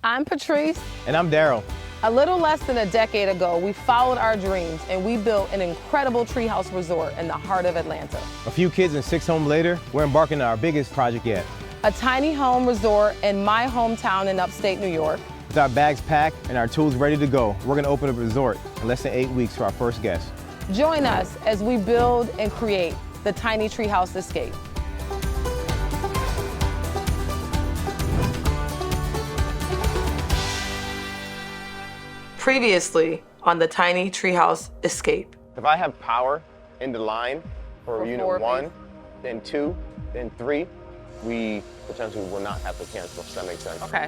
I'm Patrice. And I'm Darrel. A little less than a decade ago, we followed our dreams and we built an incredible treehouse resort in the heart of Atlanta. A few kids and 6 homes later, we're embarking on our biggest project yet. A tiny home resort in my hometown in upstate New York. With our bags packed and our tools ready to go, we're gonna open a resort in less than 8 weeks for our first guest. Join us as we build and create the Tiny Treehouse Escape. Previously on the Tiny Treehouse Escape. If I have power in the line for unit 1, phase. then 2, then 3, we potentially will not have to cancel, if that makes sense. Okay.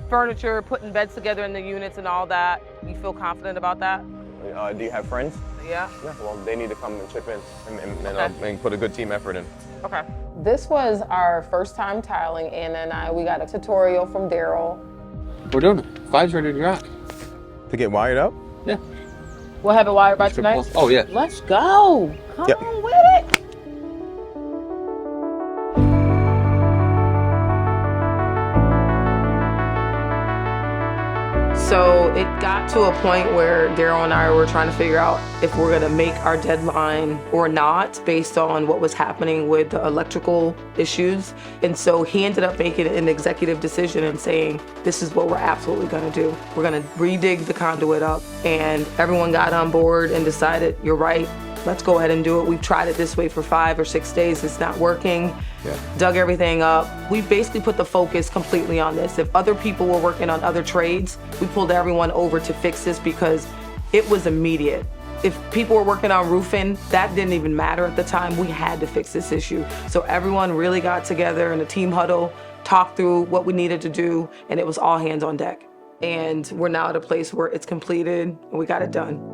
Furniture, putting beds together in the units and all that. You feel confident about that? Do you have friends? Yeah. Yeah, well, they need to come and chip in Okay. and put a good team effort in. Okay. This was our first time tiling, Anna and I. We got a tutorial from Darrel. We're doing it. 5's ready to rock. To get wired up? Yeah. We'll have it wired by tonight? Oh, yeah. Let's go. Come Yep. on with it. So it got to a point where Darrel and I were trying to figure out if we're gonna make our deadline or not based on what was happening with the electrical issues. And so he ended up making an executive decision and saying, this is what we're absolutely gonna do. We're gonna redig the conduit up. And everyone got on board and decided, you're right, let's go ahead and do it. We've tried it this way for 5 or 6 days, it's not working. Yeah. Dug everything up. We basically put the focus completely on this. If other people were working on other trades, we pulled everyone over to fix this because it was immediate. If people were working on roofing, that didn't even matter at the time. We had to fix this issue. So everyone really got together in a team huddle, talked through what we needed to do, and it was all hands on deck. And we're now at a place where it's completed and we got it done.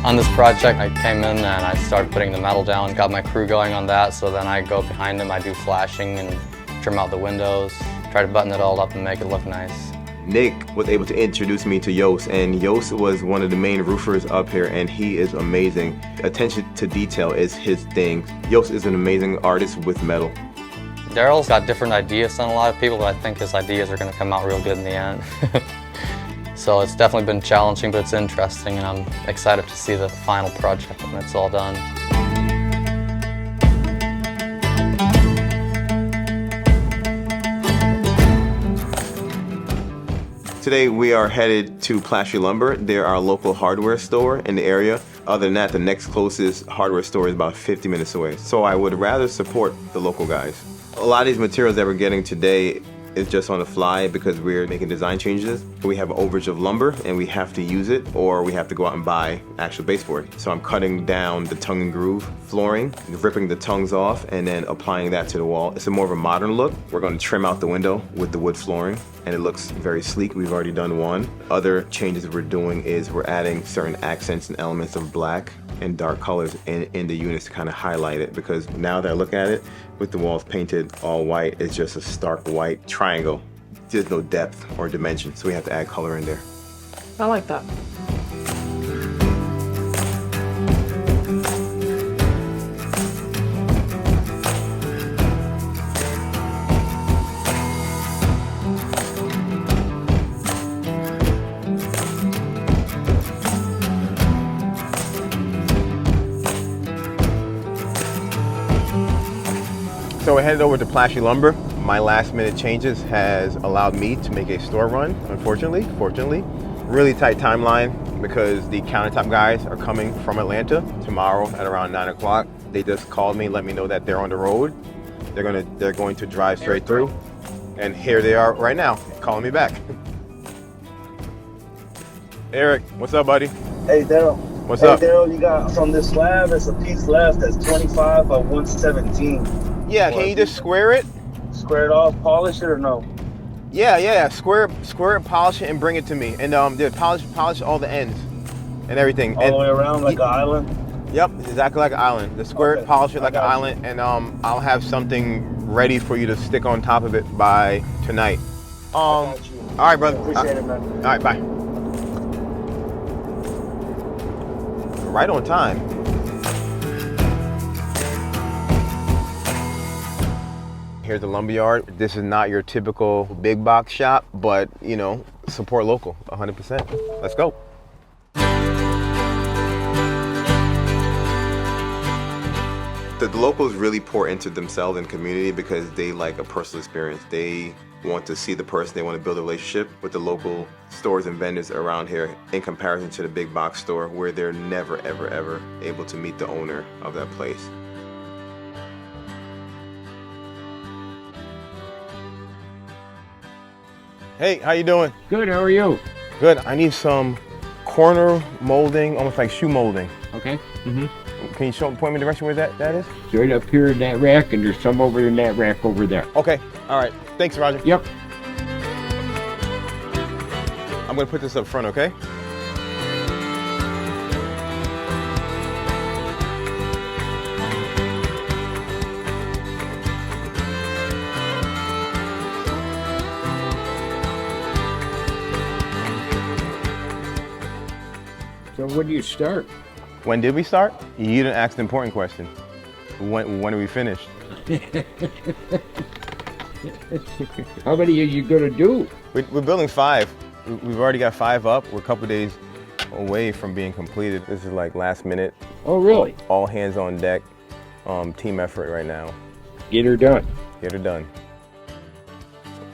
On this project, I came in and I started putting the metal down, got my crew going on that, so then I go behind them, I do flashing and trim out the windows, try to button it all up and make it look nice. Nick was able to introduce me to Yost, and Yost was one of the main roofers up here, and he is amazing. Attention to detail is his thing. Yost is an amazing artist with metal. Darrel's got different ideas than a lot of people, but I think his ideas are going to come out real good in the end. So it's definitely been challenging, but it's interesting, and I'm excited to see the final project when it's all done. Today we are headed to Plaster Lumber. They're our local hardware store in the area. Other than that, the next closest hardware store is about 50 minutes away. So I would rather support the local guys. A lot of these materials that we're getting today is just on the fly because we're making design changes. We have an overage of lumber and we have to use it, or we have to go out and buy actual baseboard. So I'm cutting down the tongue and groove flooring, ripping the tongues off, and then applying that to the wall. It's a more of a modern look. We're going to trim out the window with the wood flooring, and it looks very sleek. We've already done one. Other changes we're doing is we're adding certain accents and elements of black and dark colors in the units to kind of highlight it, because now that I look at it, with the walls painted all white, it's just a stark white triangle. There's no depth or dimension, so we have to add color in there. I like that. So we're headed over to Plaster Lumber. My last minute changes has allowed me to make a store run, unfortunately, fortunately. Really tight timeline because the Countertop guys are coming from Atlanta tomorrow at around 9 o'clock. They just called me, let me know that they're on the road. They're going to drive straight through. And here they are right now, calling me back. Eric, what's up, buddy? Hey, Darrel. What's up? Darrel, you got from this slab, there's a piece left that's 25 by 117. Yeah, can you just square it? Square it off, polish it, or no? Yeah. Square it, polish it, and bring it to me. And polish all the ends and everything. All the way around like an island? Yep, exactly like an island. The square it, polish it like an island, and I'll have something ready for you to stick on top of it by tonight. All right, brother. Appreciate it, man. All right, bye. Right on time. Here's the lumberyard. This is not your typical big box shop, but you know, support local, 100%. Let's go. The locals really pour into themselves and community because they like a personal experience. They want to see the person, they want to build a relationship with the local stores and vendors around here in comparison to the big box store where they're never, ever able to meet the owner of that place. Hey, how you doing? Good, how are you? Good. I need some corner molding, almost like shoe molding. Okay. Can you point me in the direction where that is? It's right up here in that rack, and there's some over in that rack over there. Okay. All right. Thanks, Roger. Yep. I'm gonna put this up front, okay? So when do you start? When did we start? You didn't ask the important question. When are we finished? How many are you gonna do? We're building 5. We've already got 5 up. We're a couple days away from being completed. This is like last minute. Oh, really? All hands on deck. Team effort right now. Get her done. Get her done.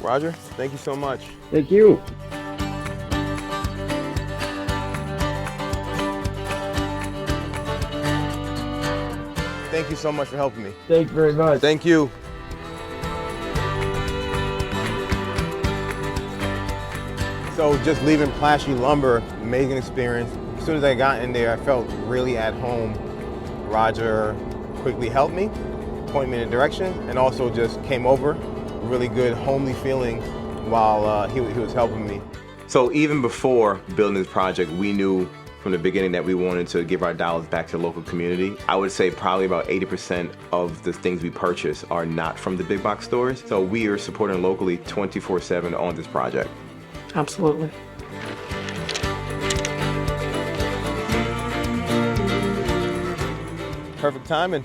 Roger, thank you so much. Thank you. Thank you so much for helping me. Thanks very much. Thank you. So just leaving Plashy Lumber, amazing experience. As soon as I got in there, I felt really at home. Roger quickly helped me, pointed me in a direction, and also just came over. Really good homely feeling while he was helping me. So even before building this project, we knew from the beginning that we wanted to give our dollars back to the local community. I would say probably about 80% of the things we purchase are not from the big box stores. So we are supporting locally 24/7 on this project. Absolutely. Perfect timing.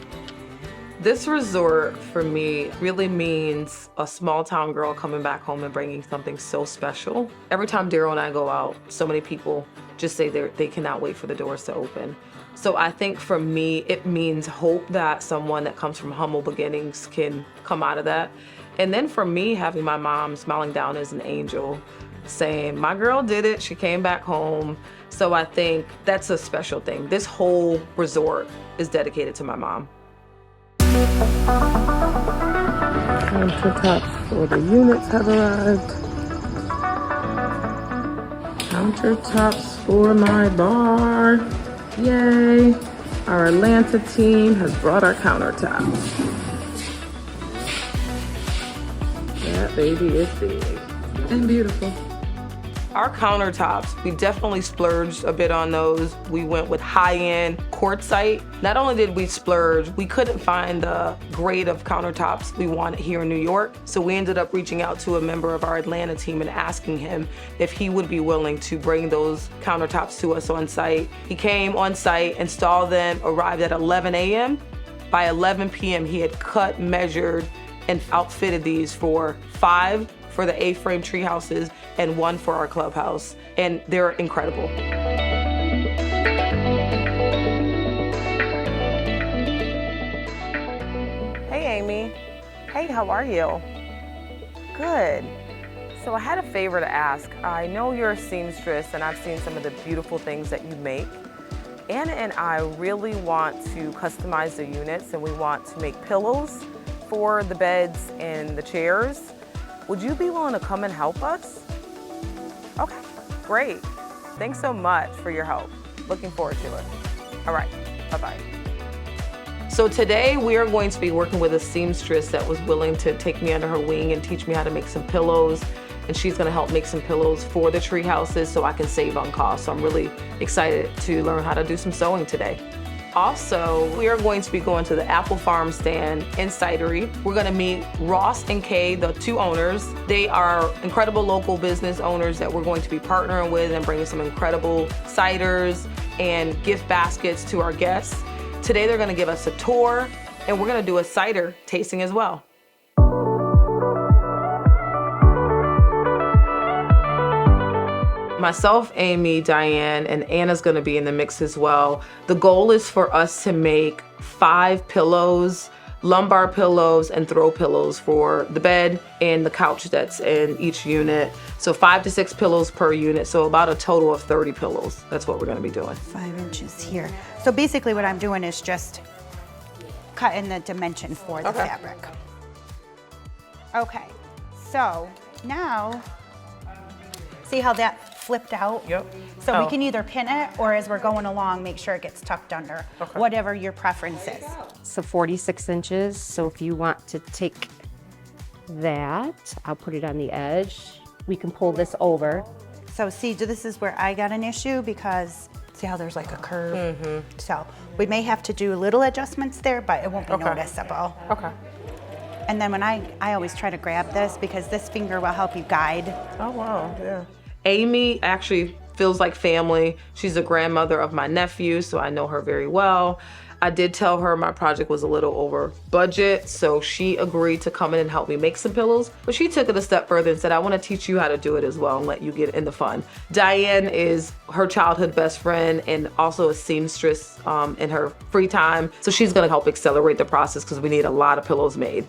This resort for me really means a small town girl coming back home and bringing something so special. Every time Darrel and I go out, so many people just say they cannot wait for the doors to open. So I think for me, it means hope that someone that comes from humble beginnings can come out of that. And then for me, having my mom smiling down as an angel, saying, my girl did it, she came back home. So I think that's a special thing. This whole resort is dedicated to my mom. Countertops for the units have arrived. Countertops for my bar. Yay. Our Atlanta team has brought our countertops. That baby is big and beautiful. Our countertops, we definitely splurged a bit on those. We went with high-end quartzite. Not only did we splurge, we couldn't find the grade of countertops we wanted here in New York. So we ended up reaching out to a member of our Atlanta team and asking him if he would be willing to bring those countertops to us on site. He came on site, installed them, arrived at 11 a.m. By 11 p.m., he had cut, measured, and outfitted these for 5 for the A-frame tree houses and 1 for our clubhouse. And they're incredible. Hey, Amy. Hey, how are you? Good. So I had a favor to ask. I know you're a seamstress and I've seen some of the beautiful things that you make. Anna and I really want to customize the units and we want to make pillows for the beds and the chairs. Would you be willing to come and help us? Okay, great. Thanks so much for your help. Looking forward to it. All right, bye-bye. So today we are going to be working with a seamstress that was willing to take me under her wing and teach me how to make some pillows and she's gonna help make some pillows for the tree houses so I can save on costs. So I'm really excited to learn how to do some sewing today. Also, we are going to be going to the Apple Farm stand in Cidery. We're gonna meet Ross and Kay, the two owners. They are incredible local business owners that we're going to be partnering with and bringing some incredible ciders and gift baskets to our guests. Today they're gonna give us a tour and we're gonna do a cider tasting as well. Myself, Amy, Diane, and Anna's gonna be in the mix as well. The goal is for us to make 5 pillows, lumbar pillows and throw pillows for the bed and the couch that's in each unit. So 5 to 6 pillows per unit, so about a total of 30 pillows. That's what we're gonna be doing. 5 inches here. So basically what I'm doing is just cutting the dimension for the fabric. Okay, so now, see how that flipped out? Yep. So we can either pin it or as we're going along, make sure it gets tucked under, whatever your preference is. So 46 inches, so if you want to take that, I'll put it on the edge. We can pull this over. So see, this is where I got an issue because see how there's like a curve? So we may have to do little adjustments there, but it won't be noticeable. Okay. And then when I always try to grab this because this finger will help you guide. Oh, wow, yeah. Amy actually feels like family. She's a grandmother of my nephew, so I know her very well. I did tell her my project was a little over budget, so she agreed to come in and help me make some pillows. But she took it a step further and said, I want to teach you how to do it as well and let you get in the fun. Diane is her childhood best friend and also a seamstress in her free time. So she's going to help accelerate the process because we need a lot of pillows made.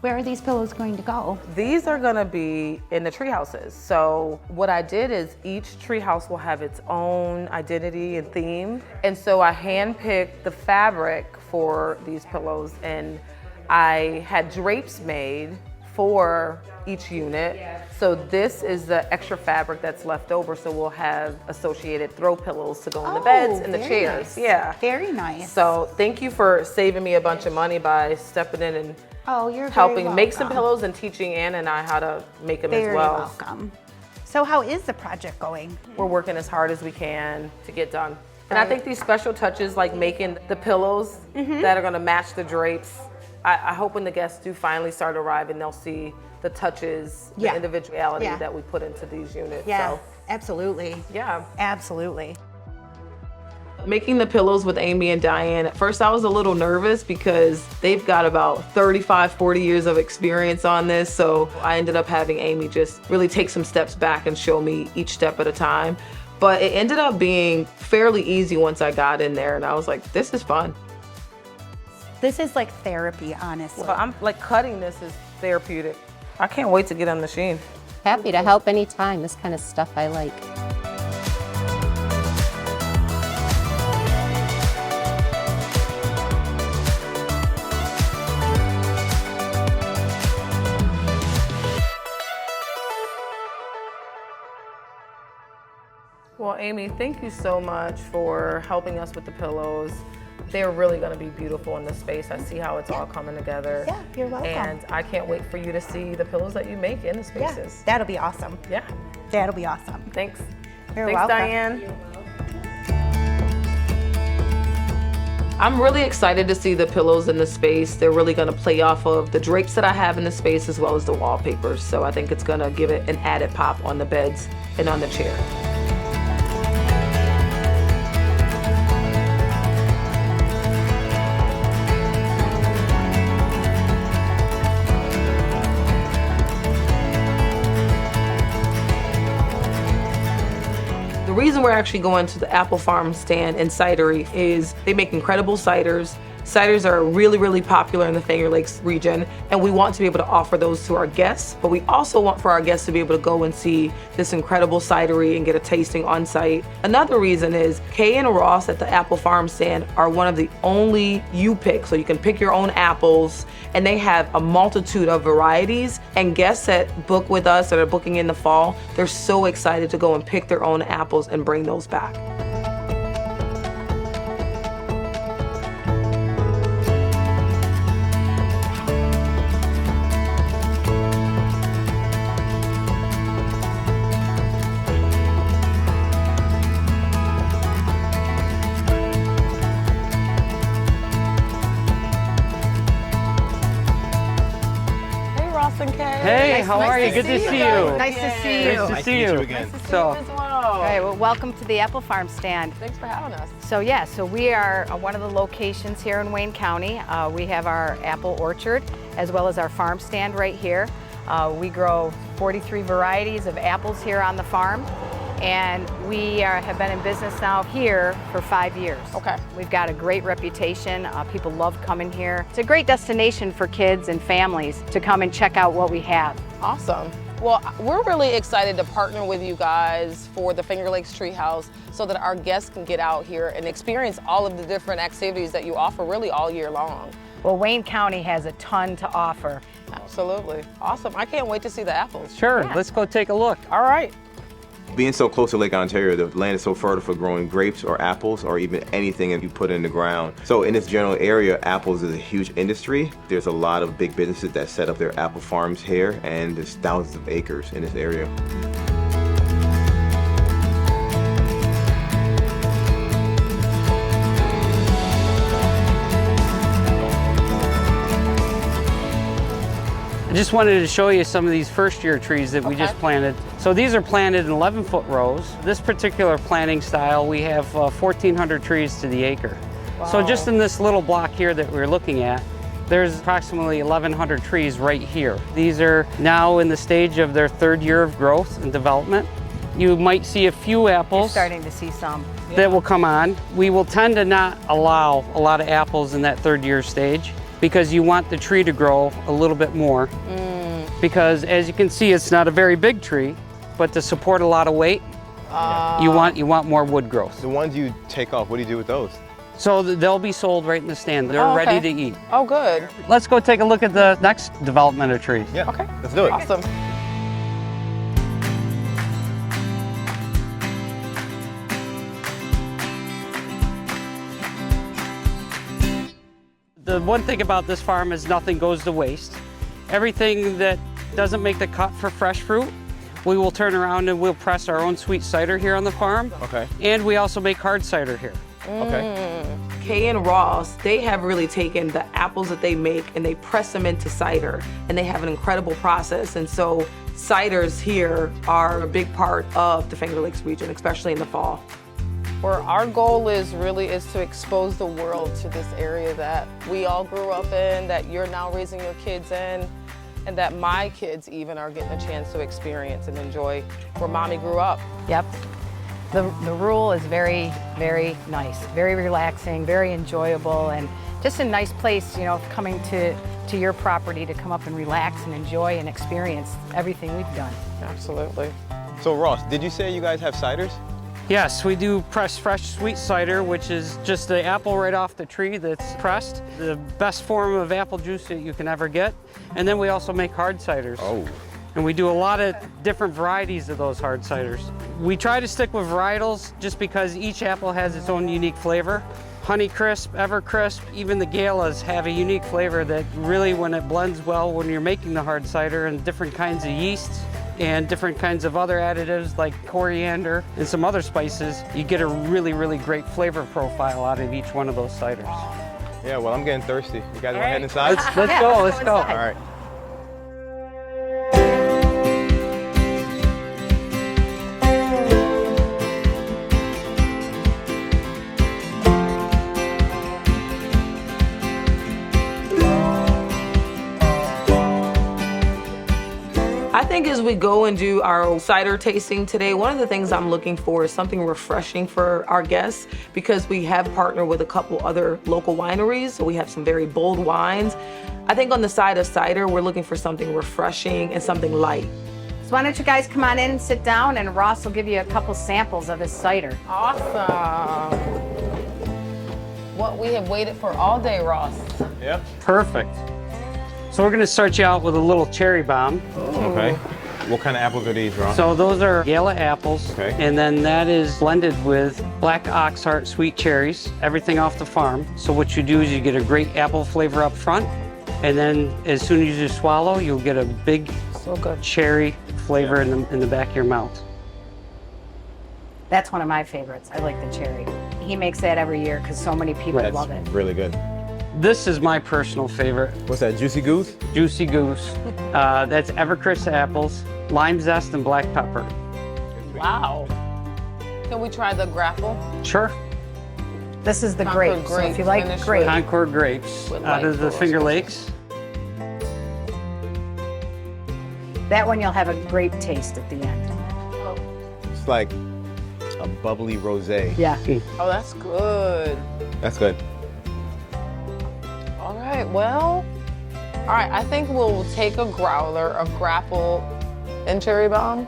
Where are these pillows going to go? These are gonna be in the tree houses. So what I did is each tree house will have its own identity and theme. And so I handpicked the fabric for these pillows and I had drapes made for each unit. So this is the extra fabric that's left over. So we'll have associated throw pillows to go in the beds and the chairs. Nice. Yeah. Very nice. So thank you for saving me a bunch of money by stepping in and you're helping very make some welcome. pillows and teaching Anna and I how to make them Very as well. welcome. So how is the project going? We're working as hard as we can to get done. And I think these special touches like making the pillows that are gonna match the drapes, I hope when the guests do finally start arriving, they'll see the touches, the individuality that we put into these units. Yeah, So, absolutely. yeah. Absolutely. Making the pillows with Amy and Diane, at first I was a little nervous because they've got about 35, 40 years of experience on this. So I ended up having Amy just really take some steps back and show me each step at a time. But it ended up being fairly easy once I got in there and I was like, this is fun. This is like therapy, honestly. But I'm like cutting this is therapeutic. I can't wait to get on the machine. Happy to help anytime. This kind of stuff I like. Well, Amy, thank you so much for helping us with the pillows. They're really gonna be beautiful in this space. I see how it's all coming together. Yeah, you're welcome. And I can't wait for you to see the pillows that you make in the spaces. Yeah, that'll be awesome. Yeah. That'll be awesome. Thanks. You're Thanks, welcome. Diane. I'm really excited to see the pillows in the space. They're really gonna play off of the drapes that I have in the space as well as the wallpapers. So I think it's gonna give it an added pop on the beds and on the chair. The reason we're actually going to the Apple Farm stand in Cidery is they make incredible ciders. Ciders are really, really popular in the Finger Lakes region, and we want to be able to offer those to our guests, but we also want for our guests to be able to go and see this incredible cidery and get a tasting on site. Another reason is Kay and Ross at the Apple Farm stand are one of the only you pick, so you can pick your own apples, and they have a multitude of varieties, and guests that book with us that are booking in the fall, they're so excited to go and pick their own apples and bring those back. how are you? Good to see you. Nice to see you. Nice to see you again. So, All right, well, welcome to the Apple Farm stand. Thanks for having us. So yeah, so we are one of the locations here in Wayne County. We have our apple orchard as well as our farm stand right here. We grow 43 varieties of apples here on the farm. And we have been in business now here for 5 years. Okay. We've got a great reputation. People love coming here. It's a great destination for kids and families to come and check out what we have. Awesome. Well, we're really excited to partner with you guys for the Finger Lakes Treehouse so that our guests can get out here and experience all of the different activities that you offer really all year long. Well, Wayne County has a ton to offer. Absolutely. Awesome. I can't wait to see the apples. sure, let's go take a look. All right. Being so close to Lake Ontario, the land is so fertile for growing grapes or apples or even anything that you put in the ground. So in this general area, apples is a huge industry. There's a lot of big businesses that set up their apple farms here, and there's thousands of acres in this area. I just wanted to show you some of these first year trees that we just planted. So these are planted in 11-foot rows. This particular planting style, we have 1,400 trees to the acre. Wow. So just in this little block here that we're looking at, there's approximately 1,100 trees right here. These are now in the stage of their 3rd year of growth and development. You might see a few apples. You're starting to see some. That will come on. We will tend to not allow a lot of apples in that 3rd year stage, because you want the tree to grow a little bit more. Because as you can see, it's not a very big tree, but to support a lot of weight, you want more wood growth. The ones you take off, what do you do with those? So they'll be sold right in the stand. They're ready to eat. Oh, good. Let's go take a look at the next development of trees. Yeah, Okay. let's do it. Awesome. The one thing about this farm is nothing goes to waste. Everything that doesn't make the cut for fresh fruit, we will turn around and we'll press our own sweet cider here on the farm. Okay. And we also make hard cider here. Okay. Kay and Ross, they have really taken the apples that they make and they press them into cider, and they have an incredible process. And so ciders here are a big part of the Finger Lakes region, especially in the fall. Where our goal is to expose the world to this area that we all grew up in, that you're now raising your kids in, and that my kids even are getting a chance to experience and enjoy where Mommy grew up. Yep. The rural is very, very nice, very relaxing, very enjoyable, and just a nice place, you know, coming to your property to come up and relax and enjoy and experience everything we've done. Absolutely. So Ross, did you say you guys have ciders? Yes, we do press fresh sweet cider, which is just the apple right off the tree that's pressed. The best form of apple juice that you can ever get. And then we also make hard ciders. Oh. And we do a lot of different varieties of those hard ciders. We try to stick with varietals just because each apple has its own unique flavor. Honeycrisp, Evercrisp, even the Galas have a unique flavor that really, when it blends well, when you're making the hard cider, and different kinds of yeasts and different kinds of other additives like coriander and some other spices, you get a really, really great flavor profile out of each one of those ciders. Yeah, well, I'm getting thirsty. You guys want to head inside? Let's go, let's go. All right. I think as we go and do our cider tasting today, one of the things I'm looking for is something refreshing for our guests, because we have partnered with a couple other local wineries, so we have some very bold wines. I think on the side of cider, we're looking for something refreshing and something light. So why don't you guys come on in and sit down, and Ross will give you a couple samples of his cider. Awesome. What we have waited for all day, Ross. Yep. Perfect. So we're gonna start you out with a little cherry bomb. Okay. What kind of apples are these, Ross? So those are Gala apples, Okay. and then that is blended with black oxheart sweet cherries, everything off the farm. So what you do is you get a great apple flavor up front, and then as soon as you swallow, you'll get a big So good. cherry flavor in the back of your mouth. That's one of my favorites. I like the cherry. He makes that every year because so many people love it. That's really good. This is my personal favorite. What's that, Juicy Goose? Juicy Goose. That's Evercrisp apples, lime zest, and black pepper. Wow. Can we try the grapple? Sure. This is the Concord grape. So if you like finish grape, Concord grapes With out of the light Finger flowers. Lakes. that one you'll have a grape taste at the end. It's like a bubbly rosé. Yeah. Oh, that's good. That's good. All right, well, all right, I think we'll take a growler of grapple and cherry bomb.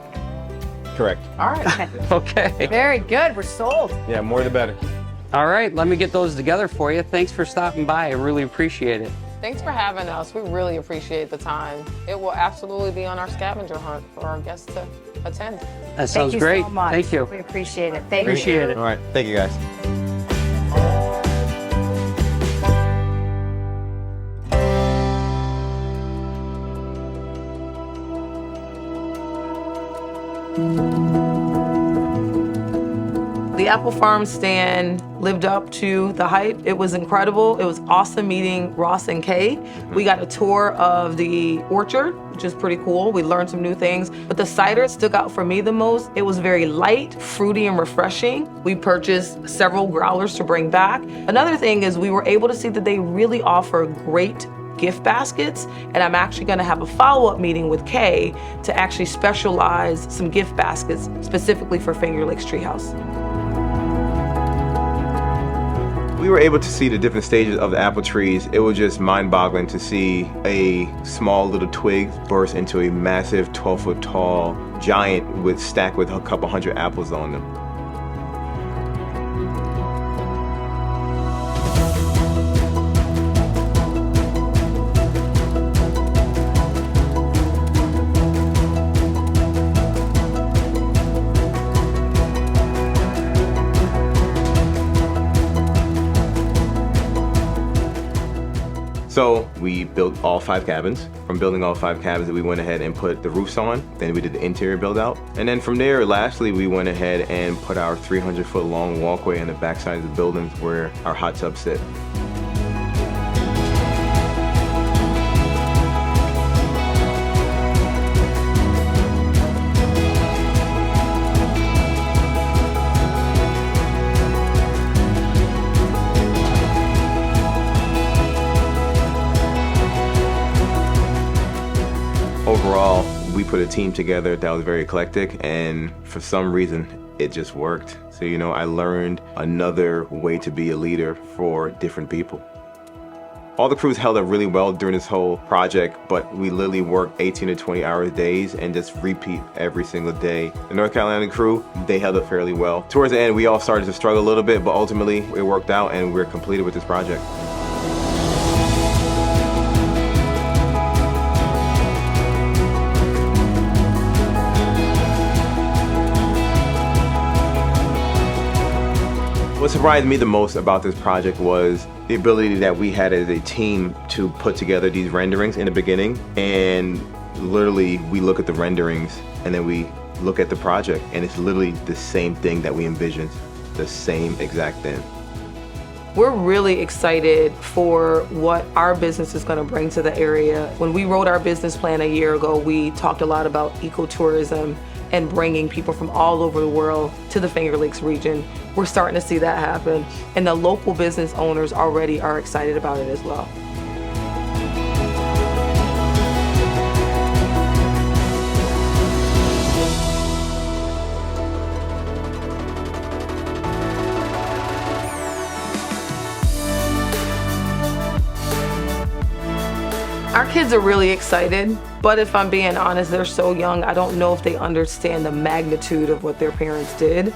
Correct. All right. Okay. Very good. We're sold. Yeah, more the better. All right, let me get those together for you. Thanks for stopping by. I really appreciate it. Thanks for having us. We really appreciate the time. It will absolutely be on our scavenger hunt for our guests to attend. That sounds Thank you great. so much. Thank you. We appreciate it. Thank Appreciate it. All right, thank you guys. The Apple Farm stand lived up to the hype. It was incredible. It was awesome meeting Ross and Kay. We got a tour of the orchard, which is pretty cool. We learned some new things, but the cider stuck out for me the most. It was very light, fruity, and refreshing. We purchased several growlers to bring back. Another thing is we were able to see that they really offer great gift baskets, and I'm actually gonna have a follow-up meeting with Kay to actually specialize some gift baskets specifically for Finger Lakes Treehouse. We were able to see the different stages of the apple trees. It was just mind-boggling to see a small little twig burst into a massive 12-foot tall giant stacked with a couple hundred apples on them. So we built all 5 cabins. From building all 5 cabins, we went ahead and put the roofs on. Then we did the interior build out. And then from there, lastly, we went ahead and put our 300-foot long walkway in the backside of the buildings where our hot tubs sit. Overall, we put a team together that was very eclectic, and for some reason, it just worked. So, you know, I learned another way to be a leader for different people. All the crews held up really well during this whole project, but we literally worked 18 to 20 hour days and just repeat every single day. The North Carolina crew, they held up fairly well. Towards the end, we all started to struggle a little bit, but ultimately it worked out and we're completed with this project. What surprised me the most about this project was the ability that we had as a team to put together these renderings in the beginning, and literally we look at the renderings and then we look at the project and it's literally the same thing that we envisioned, the same exact thing. We're really excited for what our business is going to bring to the area. When we wrote our business plan a year ago, we talked a lot about ecotourism and bringing people from all over the world to the Finger Lakes region. We're starting to see that happen, and the local business owners already are excited about it as well. Our kids are really excited, but if I'm being honest, they're so young, I don't know if they understand the magnitude of what their parents did.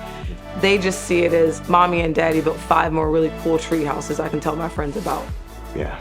They just see it as mommy and daddy built 5 more really cool tree houses I can tell my friends about. Yeah.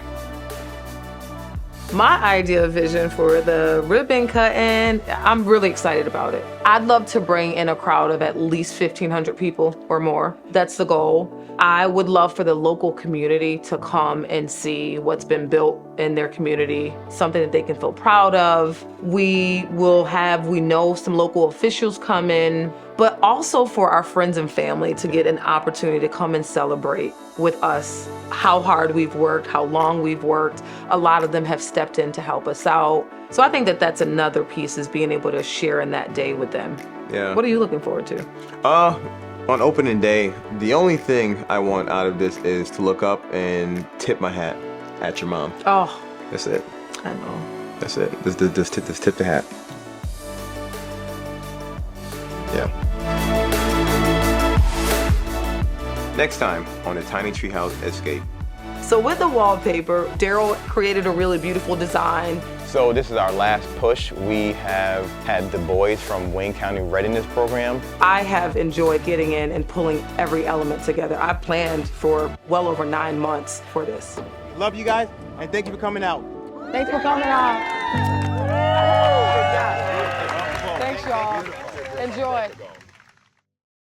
My idea of vision for the ribbon cutting, I'm really excited about it. I'd love to bring in a crowd of at least 1,500 people or more. That's the goal. I would love for the local community to come and see what's been built in their community, something that they can feel proud of. We know some local officials come in. but also for our friends and family to get an opportunity to come and celebrate with us how hard we've worked, how long we've worked. A lot of them have stepped in to help us out. So I think that that's another piece, is being able to share in that day with them. Yeah. What are you looking forward to? On opening day, the only thing I want out of this is to look up and tip my hat at your mom. Oh, That's it. I know. That's it. Just tip the hat. Yeah. Next time on the Tiny Treehouse Escape. So with the wallpaper, Darrel created a really beautiful design. So this is our last push. We have had the boys from Wayne County Readiness Program. I have enjoyed getting in and pulling every element together. I've planned for well over 9 months for this. Love you guys, and thank you for coming out. Thanks for coming out. Thanks, y'all. Enjoy.